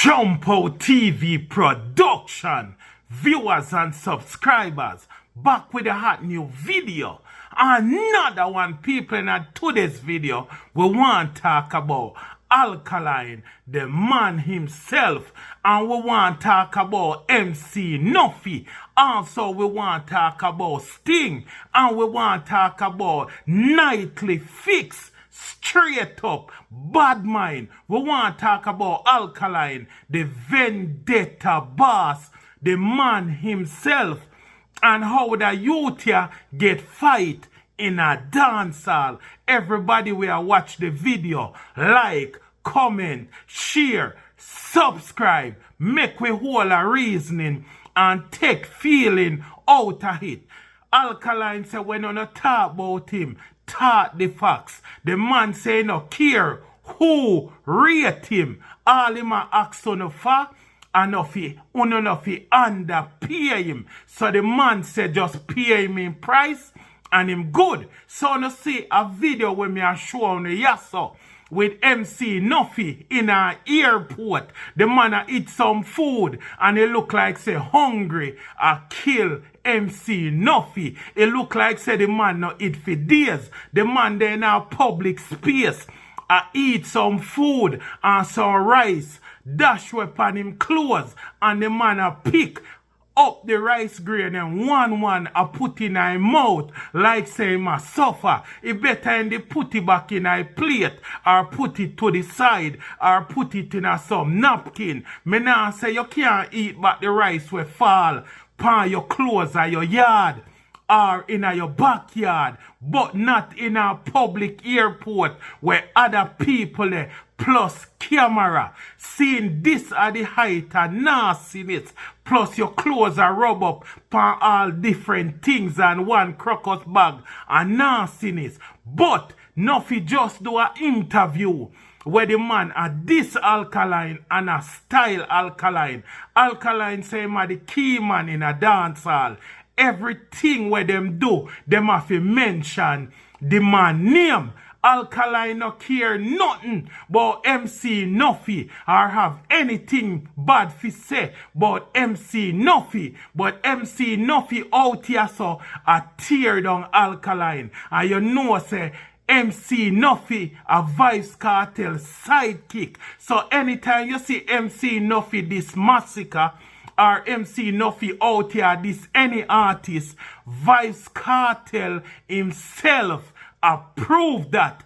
Jump Out TV production, viewers and subscribers, back with a hot new video. Another one, people, in today's video, we want to talk about Alkaline, the man himself, and we want to talk about MC Nuffy. Also, we want to talk about Sting, and we want to talk about Nightly Fix. Straight up, bad mind. We want to talk about Alkaline, the vendetta boss, the man himself, and how the youth here get fight in a dancehall. Everybody will watch the video, like, comment, share, subscribe, make we hold a reasoning and take feeling out of it. Alkaline say when you not talk about him, talk the facts. The man say no care who rate him. All him a ask on for and Nuffy underpay him. So the man say just pay him in price and him good. So you see a video when me a show on the yasso with MC Nuffy in an airport. The man a eat some food and he look like say hungry a kill MC Nuffy. It look like say the man not eat for days. The man there in a public space eat some food and some rice, dash upon him clothes, and the man a pick up the rice grain and one a put in a mouth like say him a suffer. It better in the put it back in a plate or put it to the side or put it in a some napkin. Me now say you can't eat but the rice will fall pan your clothes or your yard or in your backyard, but not in a public airport where other people plus camera. Seeing this at the height of nastiness, plus your clothes are rub up pan all different things and one crocus bag and nastiness. But Nuffy just do an interview where the man a this Alkaline and a style Alkaline. Alkaline say him a the key man in a dancehall. Everything where them do, them have to mention the man name. Alkaline no care nothing about MC Nuffy or have anything bad to say about MC Nuffy. But MC Nuffy out here so a tear down Alkaline. And you know say MC Nuffy a Vybz Kartel sidekick. So anytime you see MC Nuffy this massacre or MC Nuffy out here this any artist, Vybz Kartel himself approve that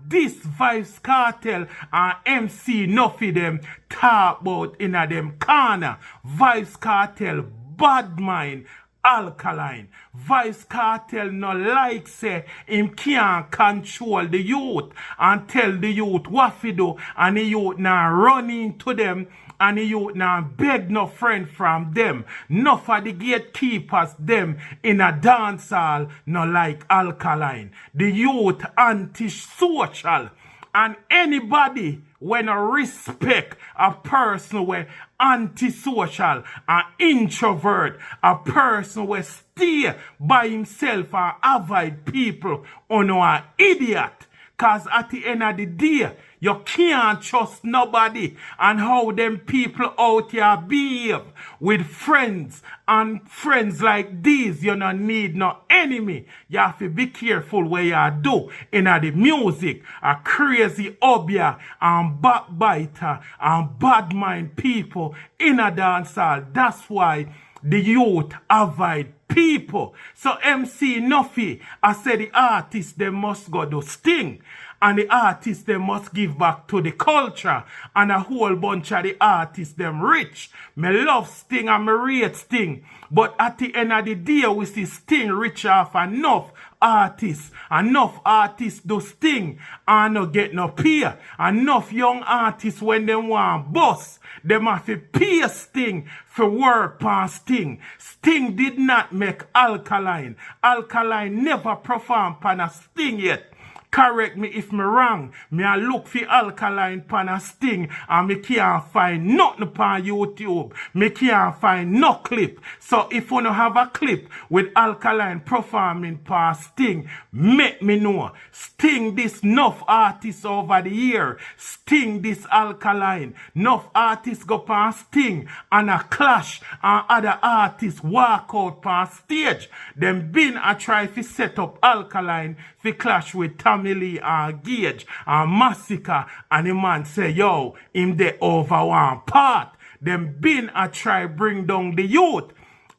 this Vybz Kartel and MC Nuffy them talk about in a them corner. Vybz Kartel bad mind Alkaline. Vybz Kartel no like say him can't control the youth and tell the youth what to do, and the youth now run into them and the youth now beg no friend from them. Enough of the gatekeepers them in a dancehall no like Alkaline. The youth antisocial. And anybody when I respect a person where antisocial, an introvert, a person where stay by himself and avoid people on an idiot. Cause at the end of the day, you can't trust nobody and how them people out here behave with friends. And friends like these, you don't need no enemy. You have to be careful what you do in the music. A crazy obia and backbiter and bad mind people in a dancehall. That's why the youth avoid people. So MC Nuffy, I said the artists, they must go do Sting. And the artists, they must give back to the culture. And a whole bunch of the artists, them rich. Me love Sting and me rate Sting. But at the end of the day, we see Sting rich off enough artists. Enough artists do Sting and no get no pay. Enough young artists when they want bus, them have to pay Sting for work on Sting. Sting did not make Alkaline. Alkaline never performed on a Sting yet. Correct me if me wrong. Me a look for Alkaline pan a sting and me can't find nothing upon YouTube. Me can't find no clip. So if you don't have a clip with Alkaline performing pan sting, make me know. Sting this Nuff artist over the year. Sting this Alkaline. Nuff artists go pan sting and a clash and other artists walk out pan stage. Them been a try to set up Alkaline fi clash with Tommy Lee and Gage and Massacre, and the man say, yo, him dey over one part. Them been a try bring down the youth.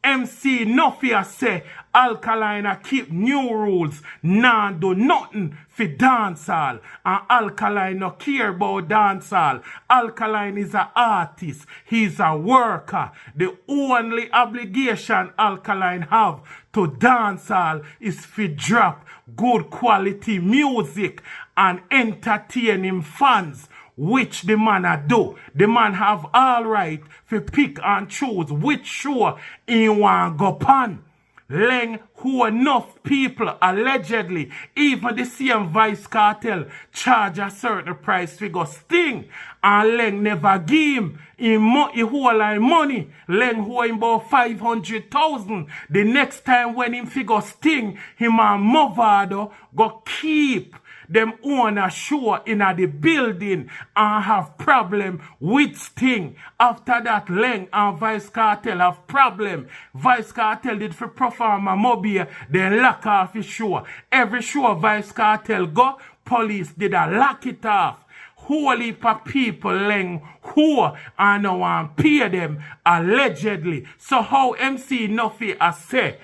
MC Nuffy say Alkaline a keep new rules, nah do nothing for dancehall, and Alkaline no care about dancehall. Alkaline is an artist, he's a worker. The only obligation Alkaline have to dancehall is to drop good quality music and entertain him fans, which the man a do. The man have all right to pick and choose which show he want go pan. Leng who enough people allegedly, even the same Vybz Kartel, charge a certain price to go sting, and Leng never give him he whole like money. Leng who him about 500,000. The next time when him figure sting, him and Movado go keep them own a show in the building and have problem with Sting. After that, Leng and Vybz Kartel have problem. Vybz Kartel did for perform a mobile, then lock off his show. Every show Vybz Kartel go, police did a lock it off. Whole heap of people Leng who and no one pay them allegedly. So how MC Nuffy a say,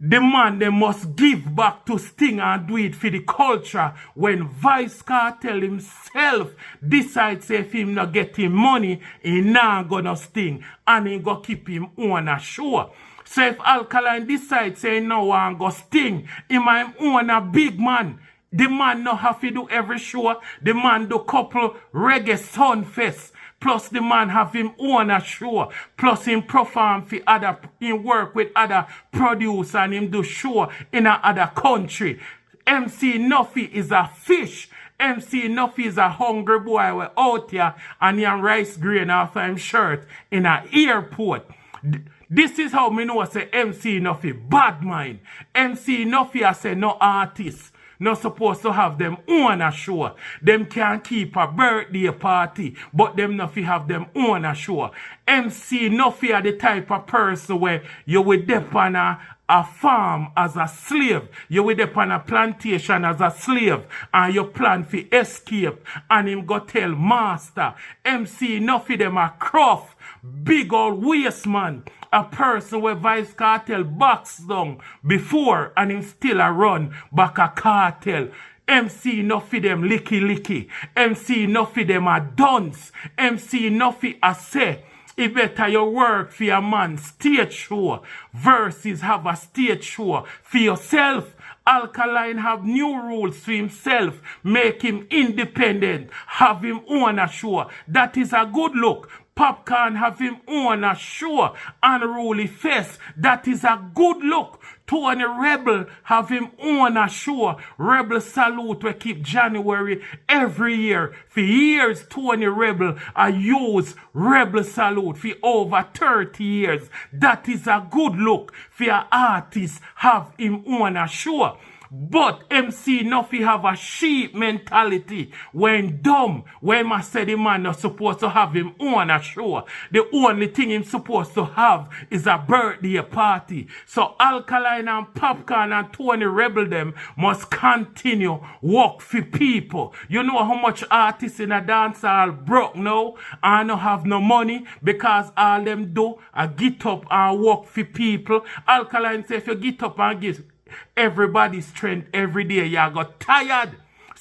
the man they must give back to Sting and do it for the culture when Vybz Kartel himself decides if him not get him money, he not gonna Sting and he go keep him on a show. So if Alkaline decides say no one go Sting, he might own a big man. The man no have to do every show. The man do couple reggae sunfest. Plus the man have him own a show. Plus him perform for other, him work with other producer and him do show in a other country. MC Nuffy is a fish. MC Nuffy is a hungry boy we out here and he and rice grain off him shirt in a airport. This is how me know say MC Nuffy bad mind. MC Nuffy I say no artist. Not supposed to have them own a show. Them can keep a birthday party, but them not have them own a show. MC Nuffy are the type of person where you will depend on a farm as a slave. You will depend on a plantation as a slave. And you plan for escape. And him go tell master. MC Nuffy them a cruff. Big old waste man. A person where Vybz Kartel box down before and him still a run back a cartel. MC Nuffy them licky. MC Nuffy them a dunce. MC Nuffy a say, it better you work for a man stage show versus have a stage show for yourself. Alkaline have new rules for himself, make him independent, have him own a show. That is a good look. Popcorn have him own a show, Unruly Fest. That is a good look. Tony Rebel have him own a show. Rebel Salute we keep January every year. For years, Tony Rebel I use Rebel Salute for over 30 years. That is a good look for an artist have him own a show. But MC Nuffy have a sheep mentality when dumb. When I say the man not supposed to have him on a show. The only thing him supposed to have is a birthday party. So Alkaline and Popcorn and Tony Rebel them must continue work for people. You know how much artists in a dancehall broke now and don't have no money because all them do a get up and work for people. Alkaline say if you get up and get everybody's strength every day, you got tired.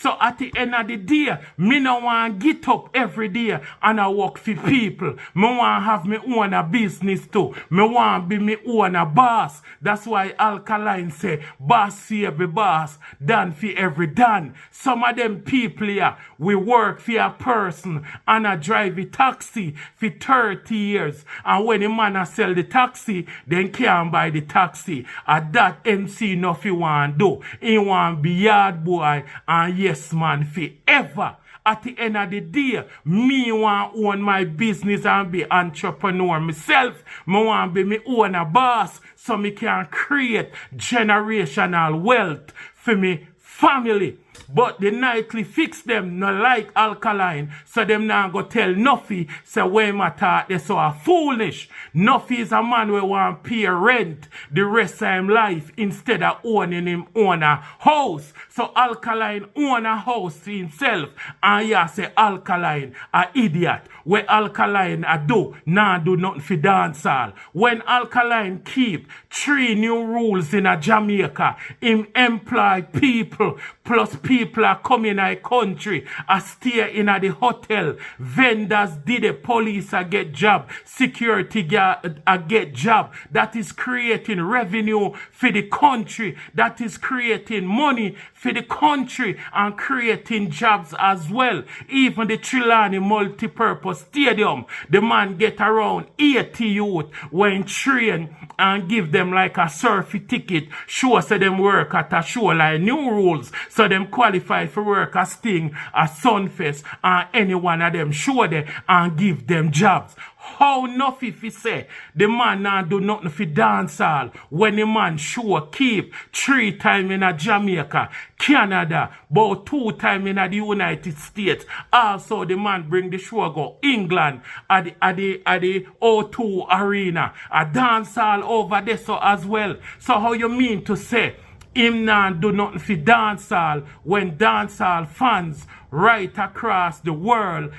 So at the end of the day, me no want get up every day and I work for people. Me want have me own a business too. Me want be me own a boss. That's why Alkaline say, boss for every boss, done for every done. Some of them people here, we work for a person and I drive a taxi for 30 years. And when the man a sell the taxi, then can't buy the taxi. And that MC Nuffy want do. He want be YardBoy and yes man forever. At the end of the day, me want own my business and be entrepreneur myself. Me want be me own a boss so me can create generational wealth for me family. But the nightly fix them no like Alkaline, so them now go tell Nuffy, say where my thought they so are foolish. Nuffy is a man who want pay rent the rest of him life instead of owning him own a house. So Alkaline own a house to himself, and yeah say Alkaline a idiot. Where Alkaline a do, nah do nothing for dancehall. When Alkaline keep 3 new rules in a Jamaica, him employ people plus people are coming in a country, a stay in a the hotel, vendors did the police a get job, security a get job. That is creating revenue for the country. That is creating money for the country and creating jobs as well. Even the Trelawney multi-purpose stadium, the man get around 80 youth when train and give them like a surfy ticket, show so them work at a show like new rules, so them qualify for work as Sting, as Sunfest, and any one of them show them and give them jobs. How enough if he say the man now do nothing for dancehall when the man sure keep 3 times in a Jamaica, Canada, about 2 times in the United States. Also the man bring the show go England at the O2 Arena, a dancehall over there so as well. So how you mean to say him now do nothing for dancehall when dancehall fans right across the world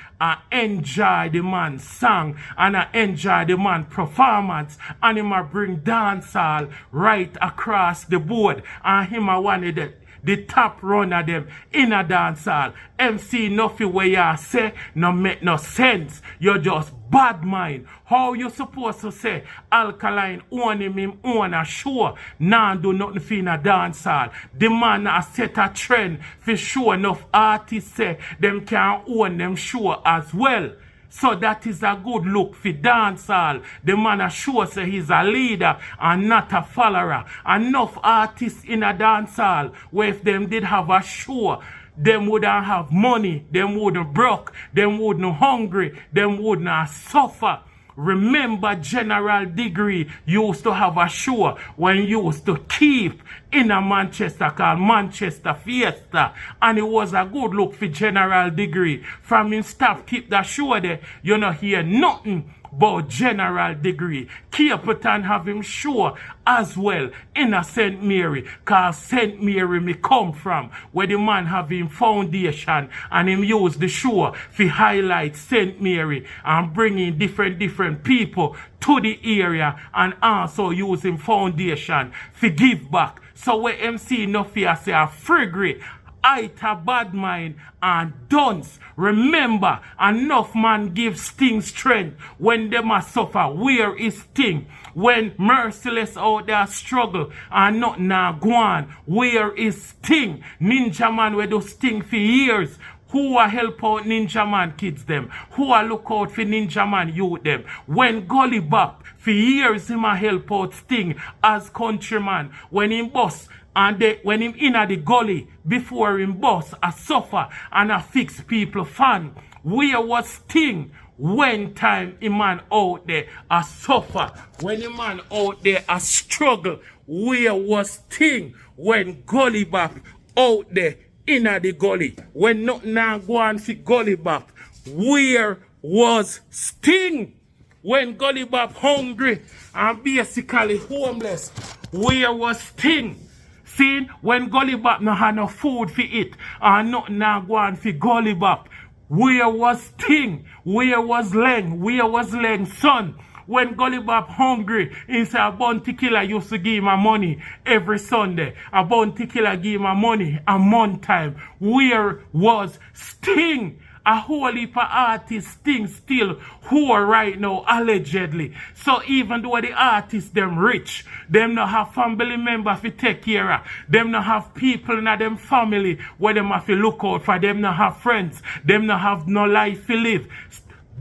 enjoy the man's song and enjoy the man's performance, and him bring dancehall right across the board, and him one of the top runner them in a dancehall. MC Nuffy where you say no make no sense. You're just bad mind. How you supposed to say Alkaline own him own a show, nah do nothing for in a dancehall? The man a set a trend for sure enough artists say them can own them show as well. So that is a good look for dancehall. The man a show say he's a leader and not a follower. Enough artists in a dancehall where if them did have a show, them wouldn't have money, them wouldn't broke, them wouldn't hungry, them wouldn't suffer. Remember General Degree used to have a show when you used to keep in a Manchester called Manchester Fiesta, and it was a good look for General Degree. From him stop keep that show there, you don't hear nothing about General Degree. Capleton have him show as well in a St. Mary, cause St. Mary me come from, where the man have him foundation and him use the show for highlight St. Mary and bringing different people to the area, and also use him foundation for give back. So where MC Nuffy say a frigate, Ita bad mind and dunce. Remember, enough man give Sting strength when they must suffer. Where is Sting? When merciless out there struggle and not now go on. Where is Sting? Ninja man where do Sting for years. Who a help out Ninja Man kids them? Who a look out for Ninja Man youth them? When Gully Bop, for years him a help out Sting as countryman. When him boss and when him in the gully before him boss a suffer and a fix people fan. Where was Sting when time a man out there a suffer? When a man out there a struggle, where was Sting when Gully Bop out there in the gully? When nothing now go on for Gully Bop, where was Sting? When Gully Bop hungry and basically homeless, where was Sting? See, when Gully Bop no had no food for it and nothing now go on for Gully Bop, where was Sting? Where was Leng? Where was Leng's son? When Gully Bop hungry, he say a bounty killer used to give him money every Sunday. A bounty killer give him money a month time. Where was Sting? A whole heap of artists Sting still who are right now, allegedly. So even though the artists them rich, them not have family members to take care of, them not have people in them family where them have to look out for, them not have friends, them not have no life to live.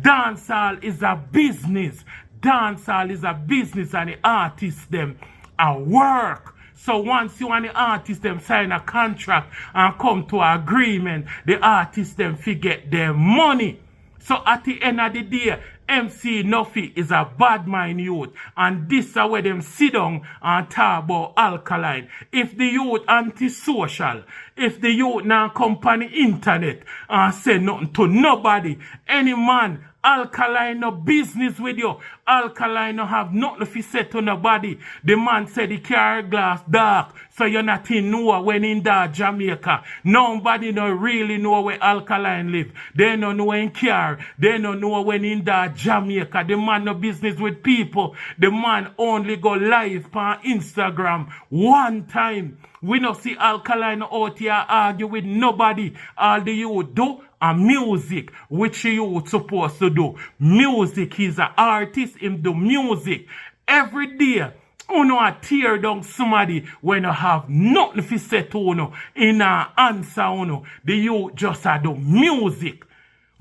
Dancehall is a business. Dancehall is a business and the artists them are work. So once you and the artists them sign a contract and come to an agreement, the artists them forget their money. So at the end of the day, MC Nuffy is a bad mind youth. And this is where them sit down and talk about Alkaline. If the youth antisocial, if the youth now come on the internet and say nothing to nobody, any man, Alkaline no business with you. Alkaline no have nothing to say to nobody. The man said he carry glass dark, so you're not in know when in that Jamaica. Nobody no really know where Alkaline live. They no know in care. They no know when in that Jamaica. The man no business with people. The man only go live on Instagram one time. We no see Alkaline out here argue with nobody. All the youth do and music, which you supposed to do. Music, he's an artist, him do music. Every day, uno a tear down somebody when you have nothing to say to uno, in a answer uno. The youth just a do music.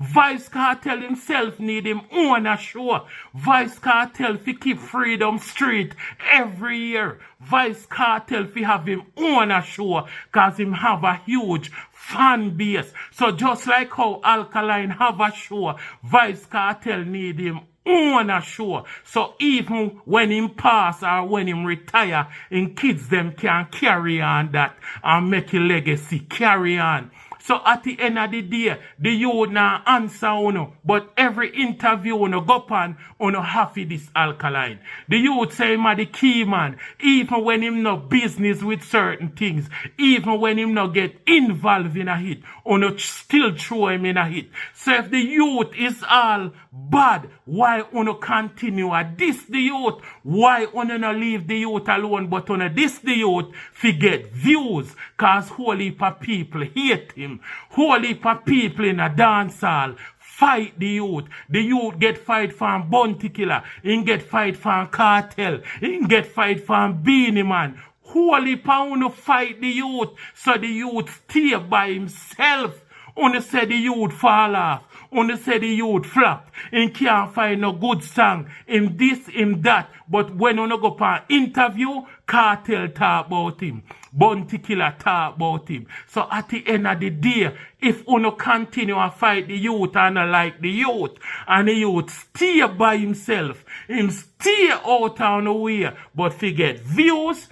Vybz Kartel himself need him own a show. Vybz Kartel fi keep Freedom Street every year. Vybz Kartel fi have him own a show cause him have a huge fan base. So just like how Alkaline have a show, Vybz Kartel need him own a show. So even when him pass or when him retire, him kids them can carry on that and make a legacy. Carry on. So at the end of the day, the youth now answer uno, but every interview uno go on, uno happy this Alkaline. The youth say him a the key man, even when him no business with certain things, even when him no get involved in a hit, uno still throw him in a hit. So if the youth is all bad, why uno continue a diss the youth? Why uno no leave the youth alone, but uno diss the youth forget views, cause whole heap of people hate him. Whole heap of people in a dancehall fight the youth. The youth get fight from Bounty Killer. He get fight from Cartel. He get fight from Beanie Man. Whole heap of uno fight the youth. So the youth stay by himself. Uno say the youth fall off. Uno say the youth flop. He can't find no good song. Him this, him that. But when uno go for an interview, Cartel talk about him. Bounty Killer talk about him. So at the end of the day, if uno continue to fight the youth and not like the youth, and the youth stay by himself, him stay out on the way, but forget views,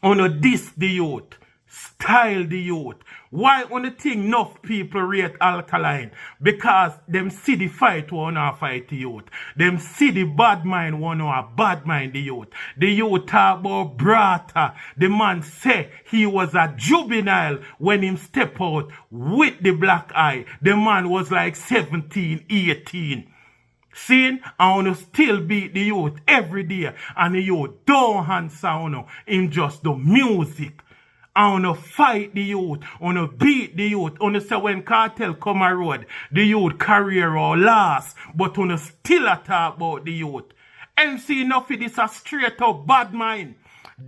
uno diss the youth, style the youth. Why on the thing enough people rate Alkaline? Because them see the fight wanna fight the youth. Them see the bad mind wanna bad mind the youth. The youth talk about Brata. The man say he was a juvenile when him step out with the black eye. The man was like 17, 18. See, I wanna still beat the youth every day. And the youth don't answer uno. Him just do music. I wanna fight the youth, I wanna beat the youth. I wanna say when Cartel come a road, the youth career or last, but I wanna still talk about the youth. MC Nuffy, this a straight up bad mind.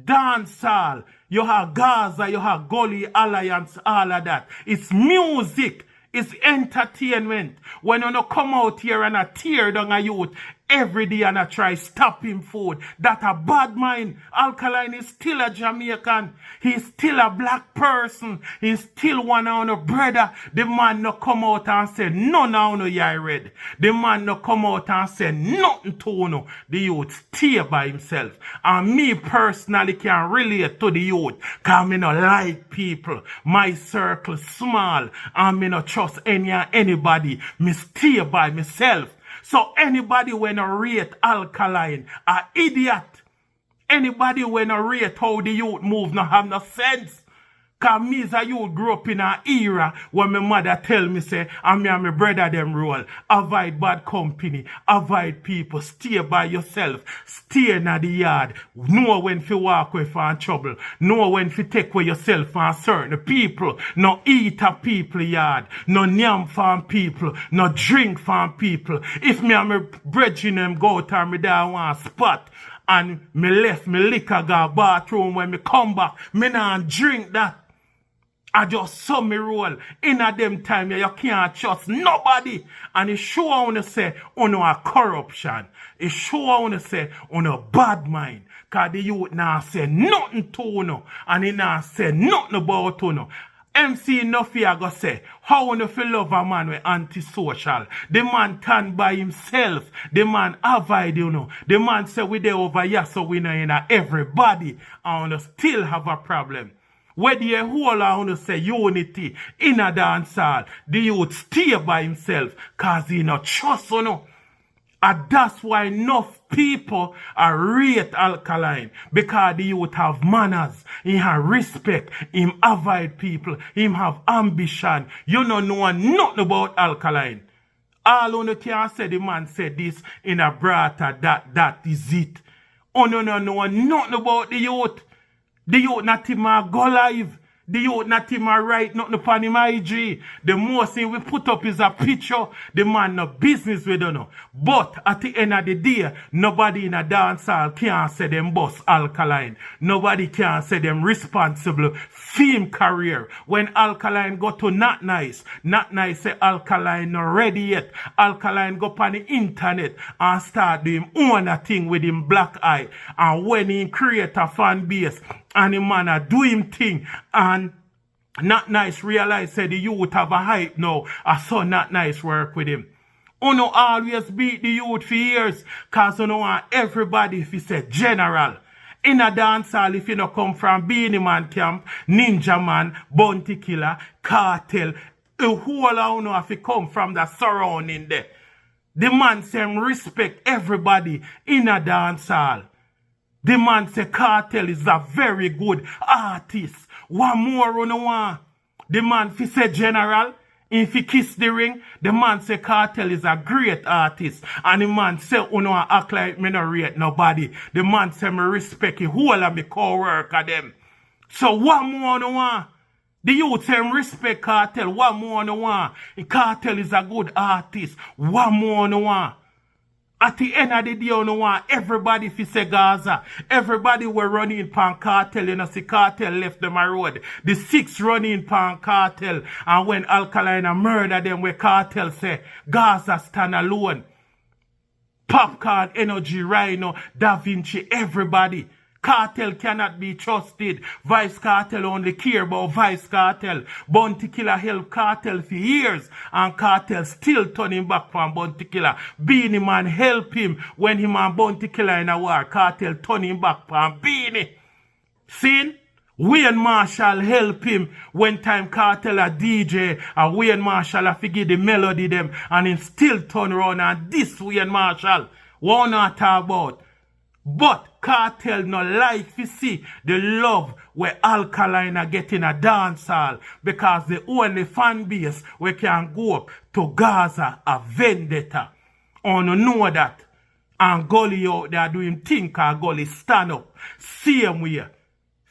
Dancehall, you have Gaza, you have Gully Alliance, all of that. It's music, it's entertainment. When you come out here and tear down a youth every day and I try stop him food, that a bad mind. Alkaline is still a Jamaican. He's still a black person. He's still one of our brother. The man no come out and say none of you are red. The man no come out and say nothing to you. The youth stay by himself. And me personally can relate to the youth because me no like people. My circle small and me no trust anybody. Me stay by myself. So anybody when I rate Alkaline, a idiot. Anybody when I rate how the youth move, no have no sense. Cause me as a youth grew up in an era when my mother tell me say, and me and my brother them roll. Avoid bad company, avoid people, stay by yourself, stay in the yard. Know when to walk away from trouble. Know when to take away yourself from certain people. No eat a people yard. No nyam from people. No drink from people. If me and my brethren them go out and me there one spot, and me left me liquor go bathroom, when me come back, me not drink that. I just saw me roll. In a them time, you can't trust nobody. And it sure I want to say, on a corruption. It sure I want to say, on a bad mind. Because the youth now say nothing to you. And he now say nothing about you. MC Nuffy I go say, how wanna feel love a man with antisocial? The man stand by himself. The man avoid, The man say we there over here so we know everybody. I wanna still have a problem. Whether you whole I wanna say unity in a dancehall, the youth stay by himself cause he not trust And that's why enough people are rate Alkaline. Because the youth have manners. He have respect. Him avoid people. Him have ambition. You don't know nothing about Alkaline. All you can say the man said this in a brata. That is it. You don't know nothing about the youth. The youth not even go live. The youth not even write nothing upon him IG. The most thing we put up is a picture. The man no business with you. But at the end of the day, nobody in a dancehall can say them boss Alkaline. Nobody can say them responsible film career. When Alkaline go to Not Nice say Alkaline not ready yet. Alkaline go on the internet and start doing own a thing with him black eye. And when he create a fan base, and the man a do him thing, and Not Nice realize say the youth have a hype now. I saw Not Nice work with him. Uno always beat the youth for years, cause you want everybody if he say general. In a dancehall, if you no come from Beanie Man camp, Ninja Man, Bounty Killer, Kartel, the whole of you have to come from the surrounding there. The man say respect everybody in a dancehall. The man say Kartel is a very good artist. One more you know want. The man fi say general. If he kiss the ring, the man say Kartel is a great artist. And the man say you know act like me no rate nobody. The man say me respect the whole of me co-worker them. So what more you want? The youth say respect Kartel. What more you want? Kartel is a good artist. What more you want? At the end of the day, you know want everybody fi say Gaza. Everybody were running pan Kartel, see Kartel left them a road. The 6 running pan Kartel. And when Alkaline murder them, where Kartel say, Gaza stand alone. Popcorn, Energy, Rhino, Da Vinci, everybody. Kartel cannot be trusted. Vybz Kartel only care about Vybz Kartel. Bounty Killer help Kartel for years. And Kartel still turning back from Bounty Killer. Beanie Man help him when him and Bounty Killer in a war. Kartel turning back from Beanie. See? Wayne Marshall help him when time Kartel a DJ. And Wayne Marshall a figure the melody them. And him still turn around and this Wayne Marshall. What not talk about? But Kartel no like to see the love where Alkaline are getting a dancehall because the only fan base we can go up to Gaza a vendetta. On know that. And Gully out there doing think and Gully stand up. Same way.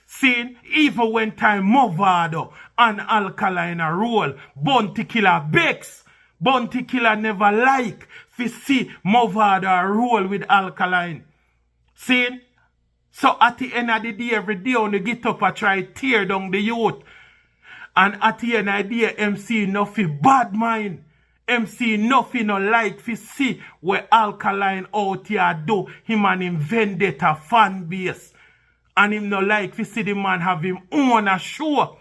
See, even when time Movado and Alkaline a roll, Bounty Killer begs. Bounty Killer never like to see Movado roll with Alkaline. See? So at the end of the day, every day on the get up, I try to tear down the youth. And at the end of the day, MC Nuffy bad mind. MC Nuffy no like to see where Alkaline out here do him and him vendetta fan base. And him no like to see the man have him own a show.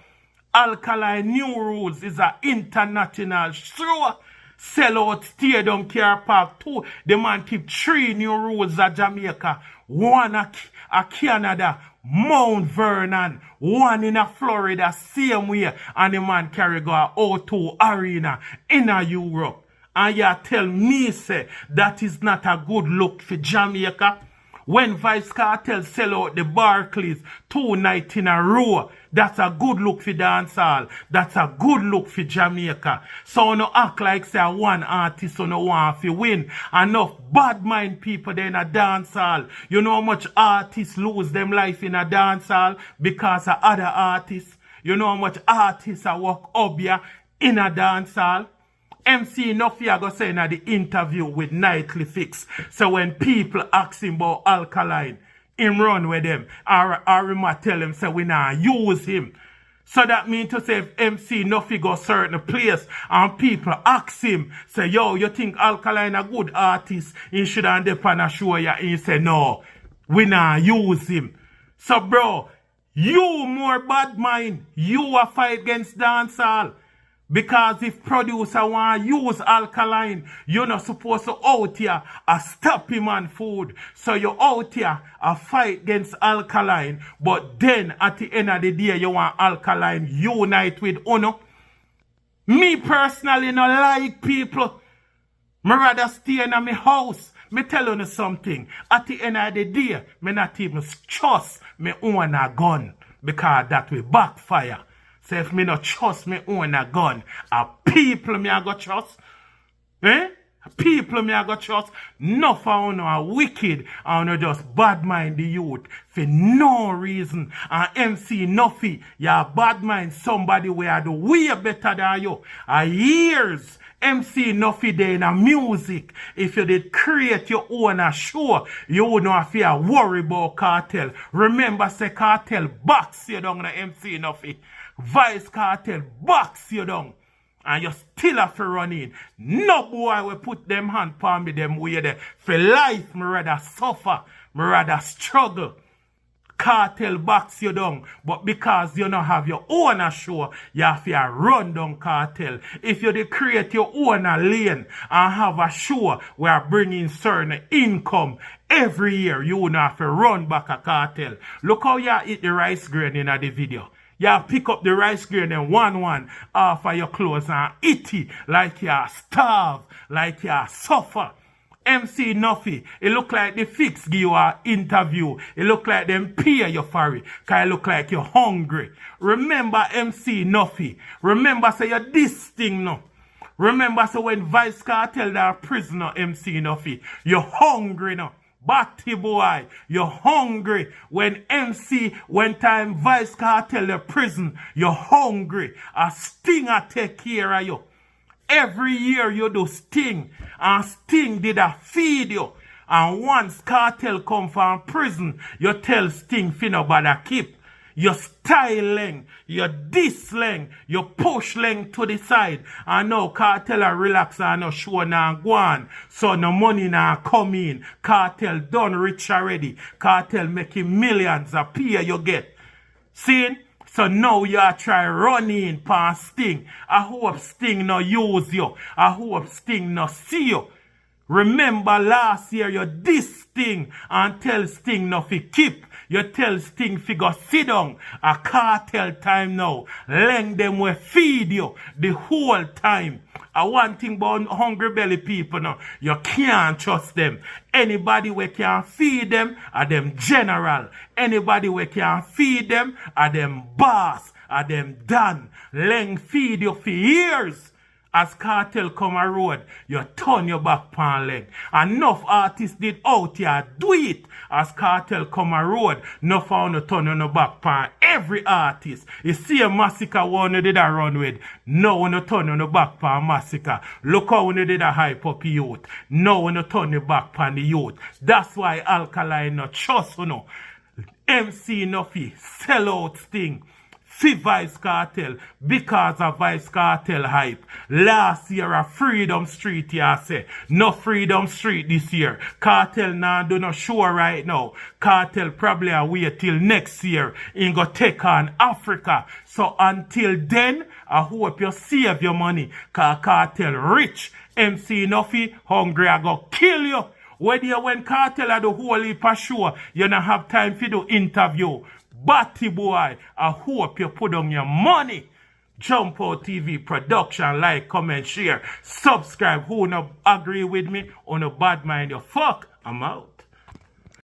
Alkaline New Rules is an international show. Sell out Stadium Car Park 2. The man keep 3 new rules at Jamaica. 1 at Canada, Mount Vernon. 1 in a Florida, same way. And the man carry go a O2 Arena in a Europe. And you tell me, say, that is not a good look for Jamaica. When Vybz Kartel sell out the Barclays 2 nights in a row, that's a good look for dancehall. That's a good look for Jamaica. So no act like say one artist so no want to win. Enough bad mind people there in a dancehall. You know how much artists lose them life in a dancehall because of other artists. You know how much artists are work up here in a dancehall. MC Nuffy I go say in the interview with Nightly Fix. So when people ask him about Alkaline, him run with them. Or him tell him say we not use him. So that means to say if MC Nuffy go certain place and people ask him, say, yo, you think Alkaline a good artist? He should have depend on show you. He say, no, we not use him. So bro, you more bad mind. You a fight against dancehall. Because if producer want to use Alkaline, you're not supposed to out here a stop him on food. So you're out here a fight against Alkaline. But then at the end of the day, you want Alkaline unite with Uno. Me personally not like people. Me rather stay in my house. Me tell you something. At the end of the day, me not even trust me own a gun. Because that will backfire. So if me not trust me own a gun, a people me a go trust. People me a go trust. Nuff of you are wicked and you just bad mind the youth for no reason. And MC Nuffy, you bad mind somebody where do way better than you. Years MC Nuffy there in a music. If you did create your own show, you would not have to worry about Kartel. Remember say Kartel box you down the MC Nuffy. Vybz Kartel box you down. And you still have to run in. No boy will put them hand palm me them way there. For life, me rather suffer. Me rather struggle. Kartel box you down. But because you don't have your own show, you have to run down Kartel. If you create your own lane and have a show where bringing certain income every year, you wouldn't have to run back a Kartel. Look how you eat the rice grain in the video. You pick up the rice grain and one off of your clothes and eat it like you starve, like you suffer. MC Nuffy, it look like the fix give you an interview. It look like them pay you for it. Cause it look like you're hungry. Remember MC Nuffy. Remember say you're this thing now. Remember say when Vybz Kartel that prisoner MC Nuffy, you're hungry now. Batty boy, you're hungry. When time Vybz Kartel the prison, you're hungry. A Stinger take care of you. Every year you do Sting. And Sting did a feed you. And once Kartel come from prison, you tell Sting finna bother keep. You styling, you disling, you push length to the side. And now Kartel a relax and no show now go on. So no money now come in. Kartel done rich already. Kartel making millions a pay you get. See? So now you are try running past Sting. I hope Sting no use you. I hope Sting no see you. Remember last year you this Sting and tell Sting no fi keep. You tell Sting fi go sit down. A Kartel time now. Leng them will feed you the whole time. One thing about hungry belly people now. You can't trust them. Anybody we can feed them are them general. Anybody we can feed them are them boss. Are them done. Leng feed you for years. As Kartel come a road, you turn your back pan leg. Enough artists did out here do it. As Kartel come a road, no found to turn on the back pan. Every artist, you see a massacre one you did a run with. No one to turn on the back pan massacre. Look how you did a hype up youth. No one to turn the back pan the youth. That's why Alkaline not trust you know. MC Nuffy sell out Sting. See Vybz Kartel because of Vybz Kartel hype. Last year a Freedom Street you say. No Freedom Street this year. Kartel now do not show right now. Kartel probably a wait till next year. He go take on Africa. So until then, I hope you save your money. Cause Kartel rich. MC Nuffy hungry I go kill you. When Kartel a the whole heap of show, you don't have time for the interview. Batty boy, I hope you put on your money. Jump Out TV production, like, comment, share, subscribe. Who no agree with me? Or no bad mind, you fuck. I'm out.